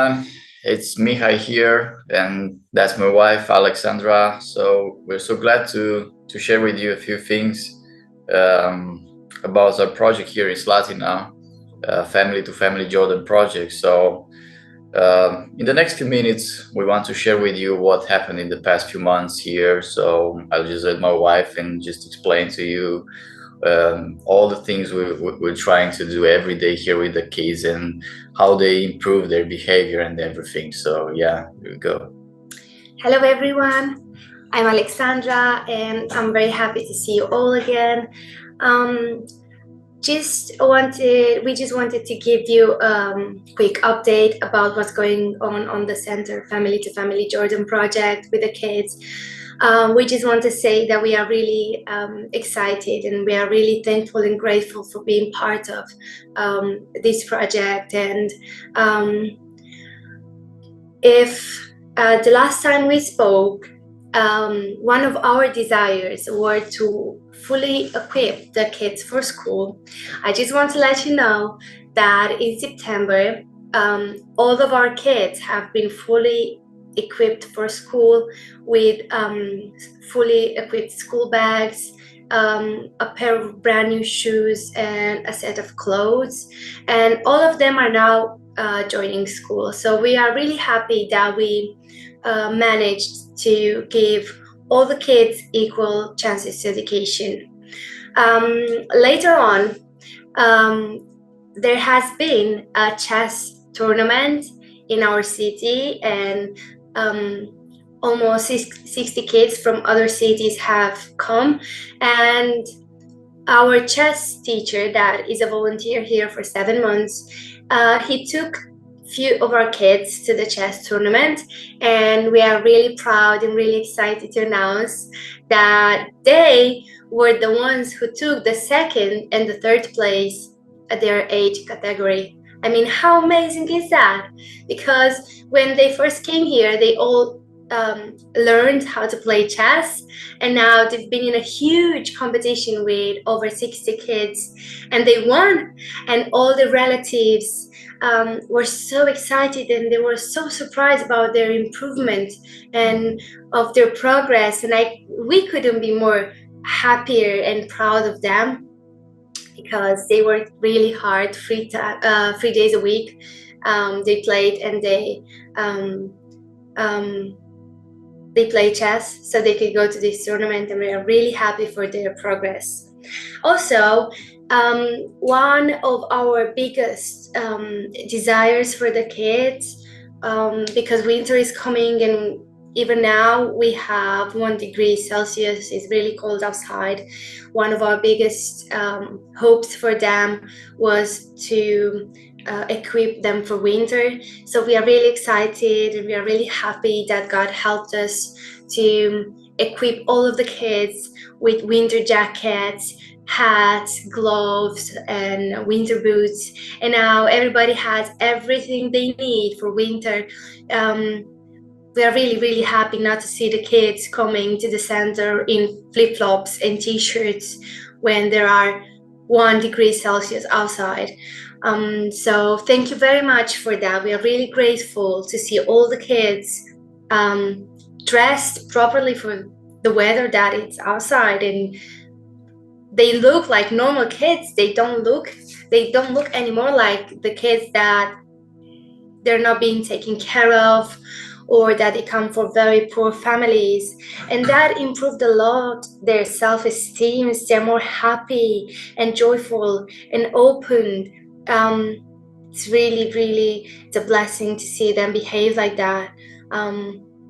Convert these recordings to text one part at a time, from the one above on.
everyone. It's Mihai here, and that's my wife, Alexandra. So we're so glad to share with you a few things about our project here in Slatina, Family to Family Jordan project. So in the next few minutes, we want to share with you what happened in the past few months here. So I'll just let my wife and just explain to you all the things we're trying to do every day here with the kids and how they improve their behavior and everything. So yeah, here we go. Hello everyone, I'm Alexandra and I'm very happy to see you all again. We just wanted to give you a quick update about what's going on the Center Family to Family Jordan project with the kids. We just want to say that we are really excited and we are really thankful and grateful for being part of this project. And if the last time we spoke, one of our desires were to fully equip the kids for school. I just want to let you know that in September, all of our kids have been fully equipped for school with fully equipped school bags, a pair of brand new shoes, and a set of clothes. And all of them are now joining school. So we are really happy that we managed to give all the kids equal chances to education. Later on, there has been a chess tournament in our city, and almost 60 kids from other cities have come. And our chess teacher, that is a volunteer here for 7 months, he took few of our kids to the chess tournament, and we are really proud and really excited to announce that they were the ones who took the second and the third place at their age category. I mean, how amazing is that? Because when they first came here, they all learned how to play chess, and now they've been in a huge competition with over 60 kids and they won. And all the relatives were so excited and they were so surprised about their improvement and of their progress, and we couldn't be more happier and proud of them, because they worked really hard 3 days a week. They played and they play chess so they could go to this tournament, and we are really happy for their progress. Also, one of our biggest desires for the kids, because winter is coming and even now we have 1 degree Celsius, it's really cold outside. One of our biggest hopes for them was to equip them for winter. So we are really excited and we are really happy that God helped us to equip all of the kids with winter jackets, hats, gloves, and winter boots. And now everybody has everything they need for winter. We are really, really happy not to see the kids coming to the center in flip-flops and t-shirts when there are 1 degree Celsius outside. So thank you very much for that. We are really grateful to see all the kids dressed properly for the weather that it's outside, and they look like normal kids. They don't look anymore like the kids that they're not being taken care of, or that they come from very poor families, and that improved a lot their self-esteem. They're more happy and joyful and open. It's really it's a blessing to see them behave like that.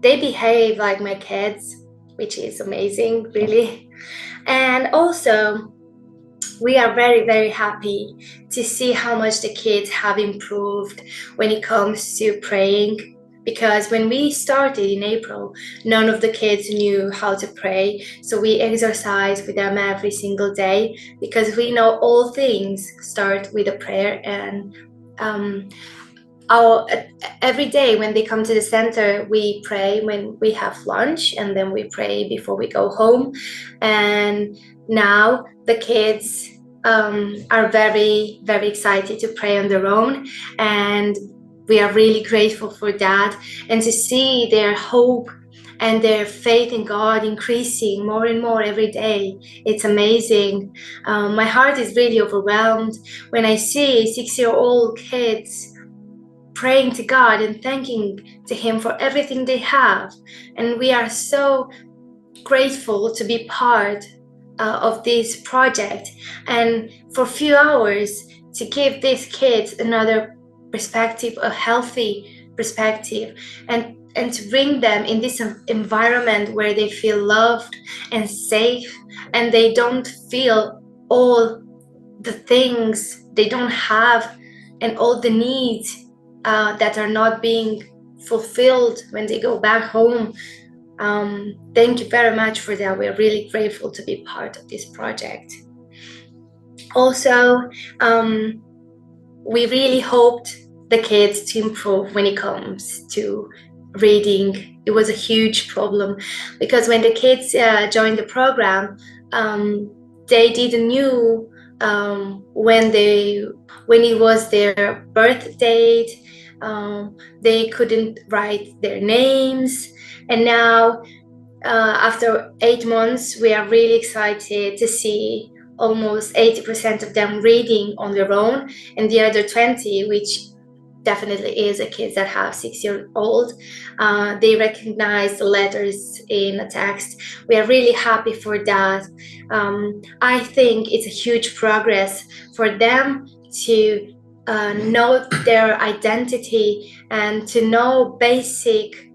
They behave like my kids, which is amazing, really. And also, we are very happy to see how much the kids have improved when it comes to praying, because when we started in April, none of the kids knew how to pray. So we exercise with them every single day, because we know all things start with a prayer. And every day when they come to the center, we pray when we have lunch, and then we pray before we go home. And now the kids are very excited to pray on their own, and we are really grateful for that, and to see their hope and their faith in God increasing more and more every day. It's amazing. My heart is really overwhelmed when I see 6-year-old kids praying to God and thanking to Him for everything they have. And we are so grateful to be part of this project, and for a few hours to give these kids another perspective, a healthy perspective, and to bring them in this environment where they feel loved and safe, and they don't feel all the things they don't have and all the needs that are not being fulfilled when they go back home. Thank you very much for that. We're really grateful to be part of this project. Also, we really hoped the kids to improve when it comes to reading. It was a huge problem because when the kids joined the program, they didn't knew when it was their birth date. They couldn't write their names, and now after 8 months, we are really excited to see almost 80% of them reading on their own, and the other 20, which definitely is a kids that have 6-year-old, they recognize the letters in a text. We are really happy for that. I think it's a huge progress for them to know their identity and to know basic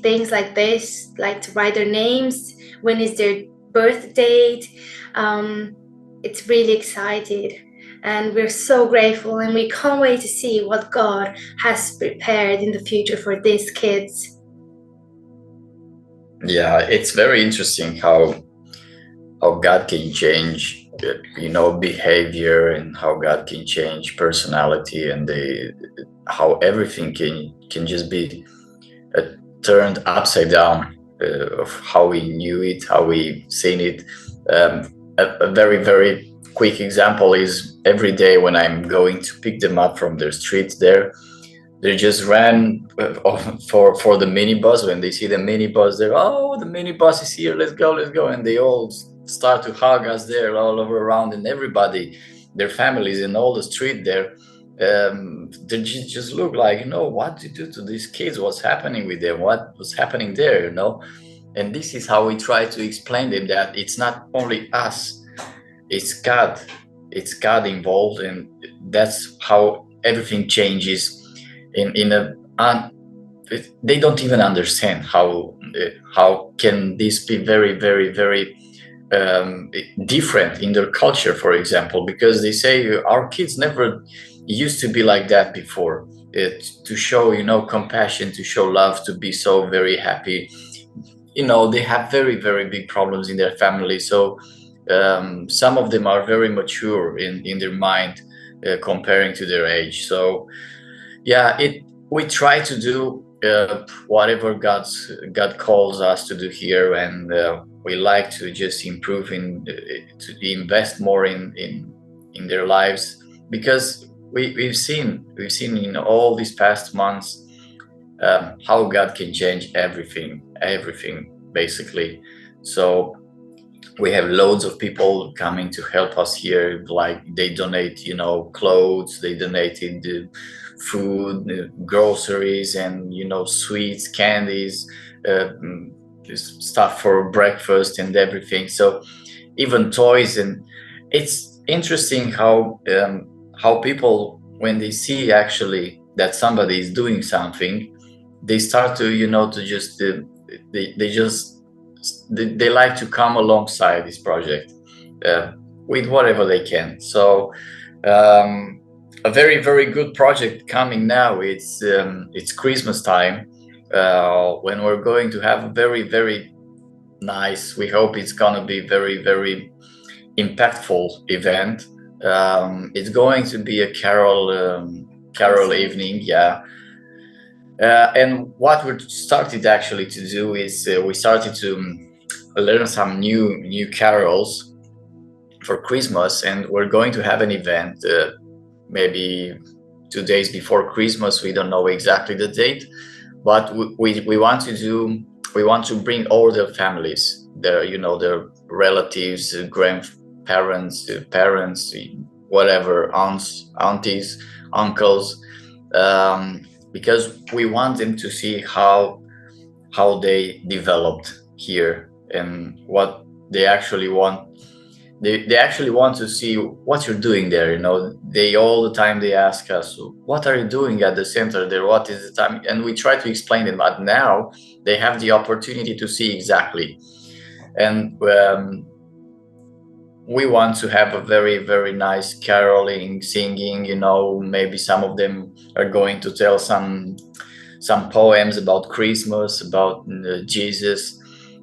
things like this, like to write their names, when is their birth date. It's really excited, and we're so grateful, and we can't wait to see what God has prepared in the future for these kids. Yeah, it's very interesting how God can change behavior, and how God can change personality, and how everything can just be turned upside down of how we knew it, how we seen it. A very, very quick example is every day when I'm going to pick them up from their street there, they just ran for the minibus. When they see the minibus, they're, oh, the minibus is here, let's go, and they all start to hug us there all over around, and everybody, their families in all the street there, they just look like, what to do to these kids, what's happening with them, what was happening there, and this is how we try to explain them that it's not only us, it's God involved, and that's how everything changes. They don't even understand how can this be very, very, very different in their culture, for example, because they say our kids never used to be like that before, to show compassion, to show love, to be so very happy. They have very, very big problems in their family, so some of them are very mature in their mind, comparing to their age. So yeah, we try to do whatever God calls us to do here, and we like to just improve to invest more in their lives, because we've seen in all these past months how God can change everything basically. So we have loads of people coming to help us here, like they donate clothes, they donated food, groceries, and sweets, candies, stuff for breakfast and everything, so even toys. And it's interesting how people, when they see actually that somebody is doing something, they start to to just they like to come alongside this project with whatever they can. So a very, very good project coming now. It's Christmas time, when we're going to have a very, very nice, we hope it's gonna be very, very impactful event. It's going to be a carol evening, yeah. And what we started actually to do is we started to learn some new carols for Christmas, and we're going to have an event maybe 2 days before Christmas. We don't know exactly the date, but we want to do. We want to bring all the families, their relatives, grandparents, parents, whatever, aunts, aunties, uncles, because we want them to see how they developed here and what they actually want. They actually want to see what you're doing there. They all the time they ask us, what are you doing at the center there, what is the time, and we try to explain it, but now they have the opportunity to see exactly. And we want to have a very, very nice caroling, singing. Maybe some of them are going to tell some poems about Christmas, about Jesus.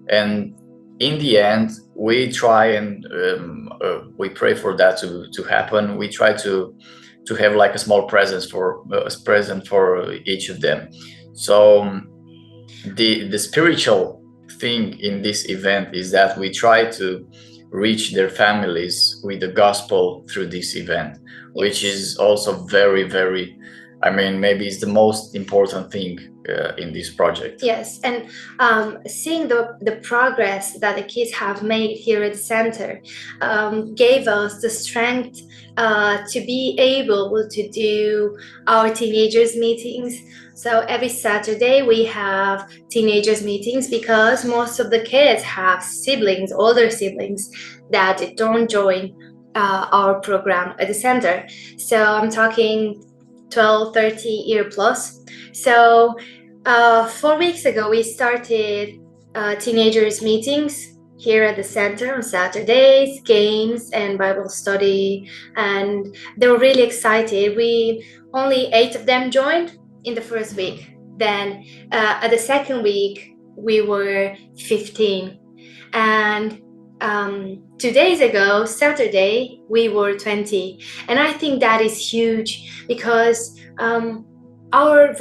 And in the end, we try and we pray for that to happen. We try to have like a small present for each of them. So the spiritual thing in this event is that we try to reach their families with the gospel through this event, which is also very, very, maybe it's the most important thing in this project. Yes, and seeing the progress that the kids have made here at the center gave us the strength to be able to do our teenagers meetings. So every Saturday we have teenagers meetings because most of the kids have siblings, older siblings, that don't join our program at the center. So I'm talking 12, 30 year plus. So 4 weeks ago, we started teenagers meetings here at the center on Saturdays, games and Bible study, and they were really excited. Only 8 of them joined in the first week. Then at the second week, we were 15. And 2 days ago, Saturday, we were 20. And I think that is huge because our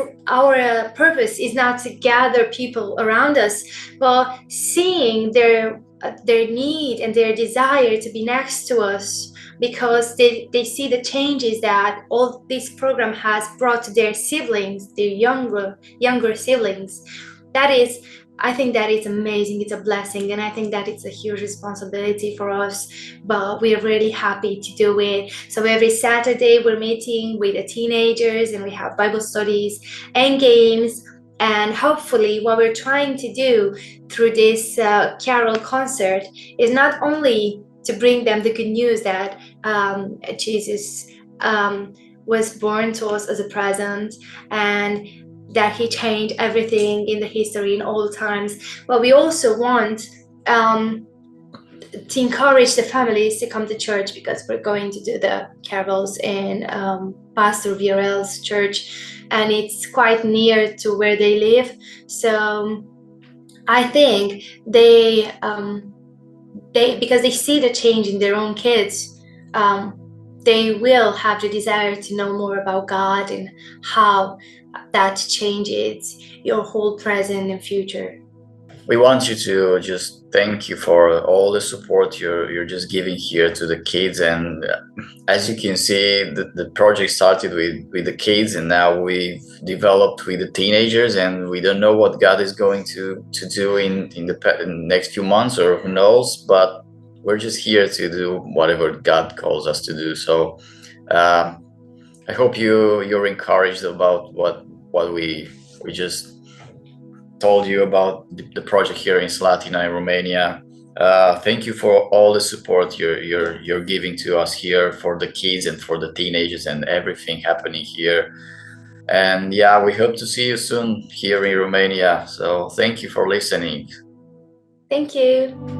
purpose is not to gather people around us, but seeing their need and their desire to be next to us, because they see the changes that all this program has brought to their siblings, their younger siblings. I think that is amazing. It's a blessing, and I think that it's a huge responsibility for us, but we are really happy to do it. So every Saturday we're meeting with the teenagers and we have Bible studies and games. And hopefully what we're trying to do through this carol concert is not only to bring them the good news that Jesus was born to us as a present, and that he changed everything in the history in all times, but we also want to encourage the families to come to church, because we're going to do the carols in Pastor Virel's church, and it's quite near to where they live. So I think they because they see the change in their own kids, they will have the desire to know more about God and how that changes your whole present and future. We want you to just thank you for all the support you're just giving here to the kids. And as you can see, the project started with the kids, and now we've developed with the teenagers, and we don't know what God is going to do in the next few months, or who knows, but we're just here to do whatever God calls us to do. So I hope you're encouraged about what we just told you about the project here in Slatina, in Romania. Thank you for all the support you're giving to us here, for the kids and for the teenagers and everything happening here. And yeah, we hope to see you soon here in Romania. So thank you for listening. Thank you.